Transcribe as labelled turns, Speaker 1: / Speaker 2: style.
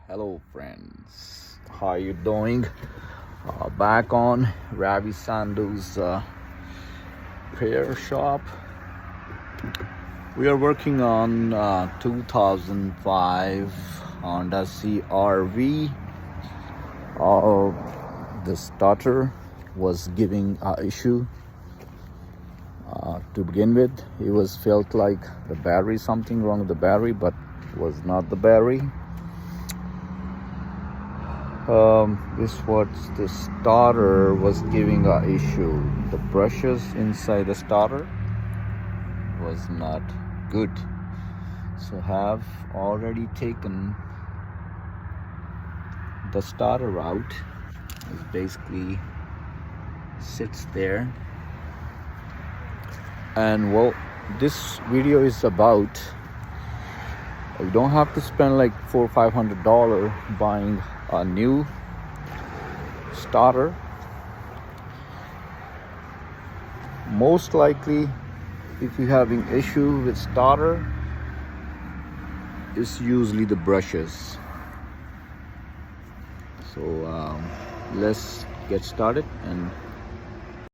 Speaker 1: Hello friends, how are you doing? Back on Ravi Sandhu's repair shop. We are working on 2005 Honda CR-V. The starter was giving an issue to begin with. It was felt like the battery, something wrong with the battery, but it was not the battery. The starter was giving a issue. The brushes inside the starter was not good, so have already taken the starter out. It basically sits there, and well, this video is about you don't have to spend like $400 or $500 buying a new starter. Most likely, if you're having issue with starter, it's usually the brushes. So let's get started and